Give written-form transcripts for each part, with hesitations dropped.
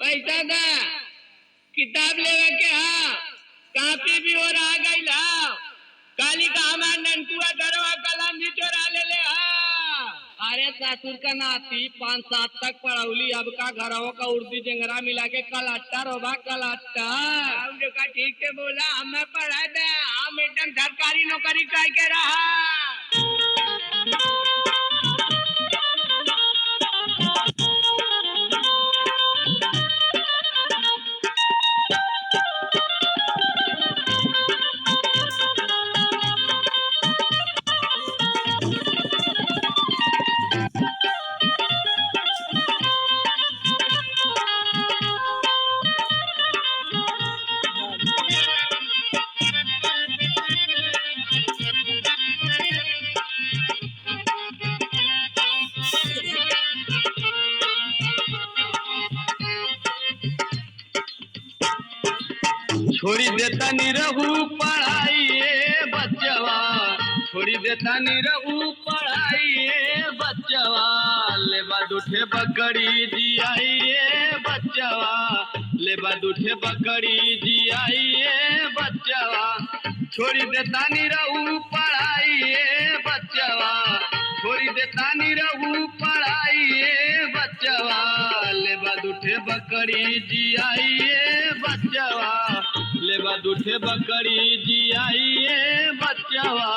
पैसा दा किताब लेवे के हा कापी भी और आ गई ला काली का हमार ननकुआ दरवा कलम भी चोरा ले हा। अरे ससुर का नाती 5-7 तक पढ़ौली अब का घरों का उर्दी जंगरा मिला के कलट्टर होगा कलट्टर। का ठीक से बोला हमें पढ़ा दे हम एकदम सरकारी नौकरी कर के रहा। छोड़ी देता नी रहू पढ़ाई बच्चवा, छोड़ी देता नी रहू पढ़ाई बच्चवा, लेबा दूठे बकरी जियाई बच्चवा, लेबा दूठे बकरी जियाई बच्चवा, छोड़ी देता नी रहू पढ़ाई बच्चवा, छोड़ी देता नी रहू पढ़ाई बच्चवा, लेबा दूठे बकरी जियाई बच्चवा, लेबा दूठे बकरी जियाई बच्चवा।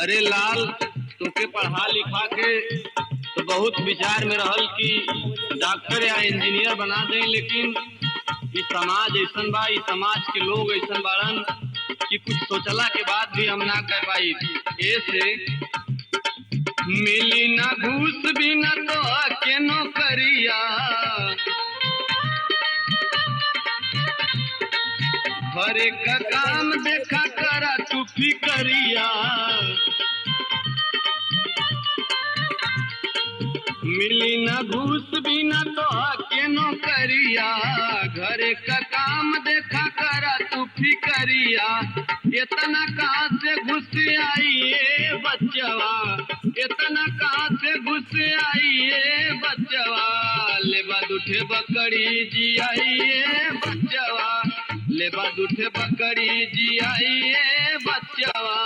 अरे लाल तोके पढ़ा लिखा के तो बहुत विचार में रहल कि डॉक्टर या इंजीनियर बना दें, लेकिन इस समाज ऐसन बा, इस समाज के लोग ऐसन बाड़न कि कुछ सोचला के बाद भी हम ना कर पाई। ऐसे मिली ना घूस भी ना तो के नौकरिया, भरे का काम देखा करा तू फिकरिया, मिली न घूस भी न तो के नौकरिया, घरे का काम देखा करा तू फिकरिया, इतना कहाँ से घुस आई बच्चवा, इतना कहाँ से घुस आई बच्चवा, लेबा दूठे बकरी जियाई बच्चवा, लेबा दूठे बकरी जियाई बच्चवा।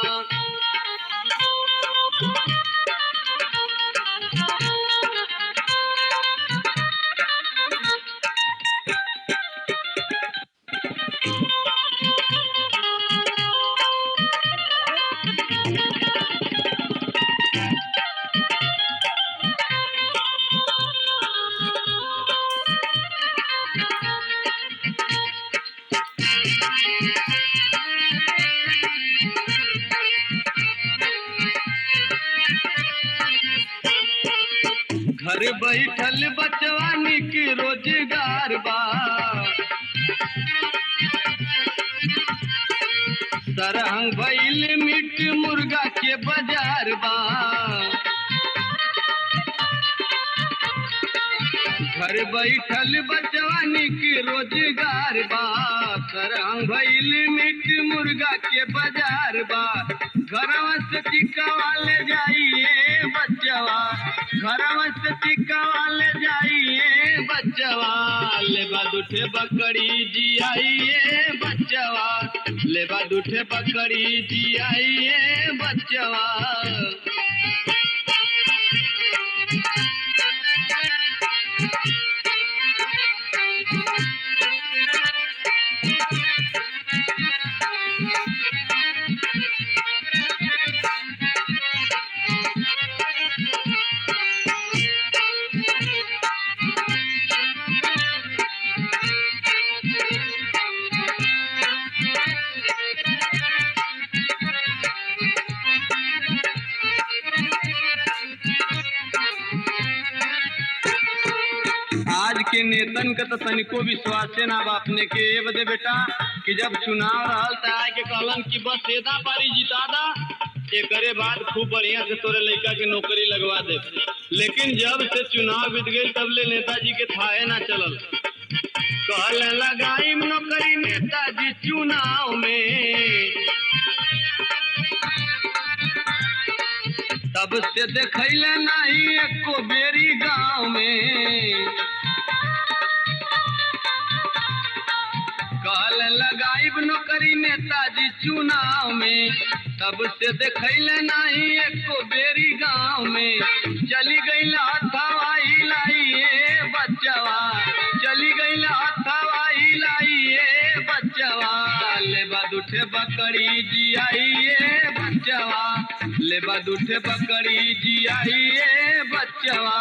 घर बैठल बचवानी के रोजगार बा, सरहंग भइल मीट मुर्गा के बाजार बा, घर बैठल बचवानी के रोजगार बा, सरहंग भइल मीट मुर्गा के बाजार बा, घरवा से टिकावा ले जाइए बच्चवा, घरवा से टिकावा ले जाइए बच्चवा, लेबा दूठे बकरी जियाइए बच्चवा, लेबा दूठे बकरी जियाइए बच्चवा। के नेतन का तो तनिको विश्वासे ना बा अपने के ए बदे बेटा कि जब चुनाव रहल त आए के कहलन कि बस देदा पारी जिता दा, एकरे बाद खूब बढ़िया से तोरे लड़का के नौकरी लगवा दे। लेकिन जब से चुनाव बीत गई तब ले नेताजी के थाहे ना चलल। कहले लगाई नौकरी नेताजी चुनाव में, तब से देखैले नहीं एको बेरी गाँव में। कहले लगाइब नौकरी नेताजी चुनाव में, तब से देखैले नहीं एको बेरी गाँव में। चली गई हथवा हिलाइए बच्चवा, चली गई हथवा हिलाइए बच्चवा, लेबा दूठे बकरी जियाइए बच्चवा, लेबा दूठे बकरी जियाइए बच्चवा।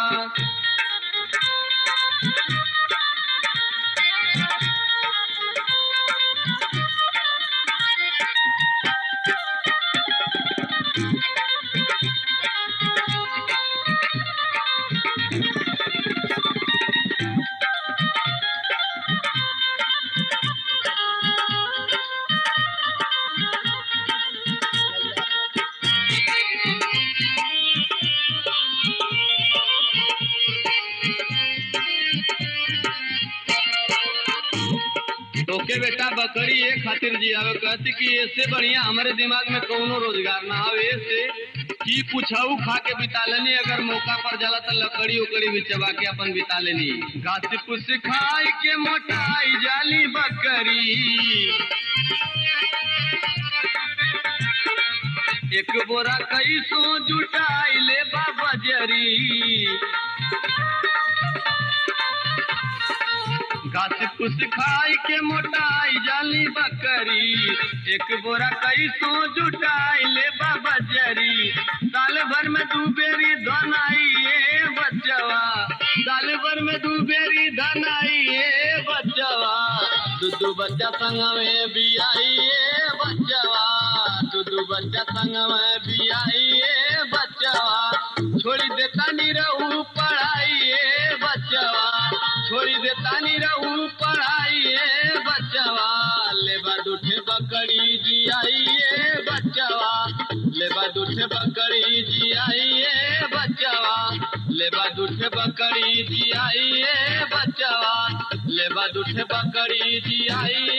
तोके बेटा बकरी ये खातिर जियावे कहती कि इससे बढ़िया हमारे दिमाग में कौनो रोजगार ना हो, ऐसे कि कुछऊ खा के बिता लेनी, अगर मौका पर जाला तो लकड़ी उकड़ी भी चबा के अपन बिता लेनी। घास फूस खाई के मोटाई जाली बकरी, एक बोरा कैसो जुटाई ले बाबा जरी। घास फूस खाई के मोटाई जाली बकरी, एक बोरा कैसो जुटाई ले बाबा जरी। साल भर में 2 बेरी धन आई बच्चवा, साल भर में 2 बेरी धन आई बच्चवा। दूधू बच्चा संग में बियाई बच्चवा, दूधू बच्चा संग में बियाई बच्चवा। छोड़ी देता नहीं रहू पढ़ाई बच्चवा, छोड़ी देता नहीं रहू पढ़ाई बच्चवा। लेबा दूठे बकरी जियाई बच्चवा, लेबा दूठे बकरी जियाई बच्चवा, लेबा दूठे बकरी जियाई बच्चवा, लेबा दूठे बकरी जियाई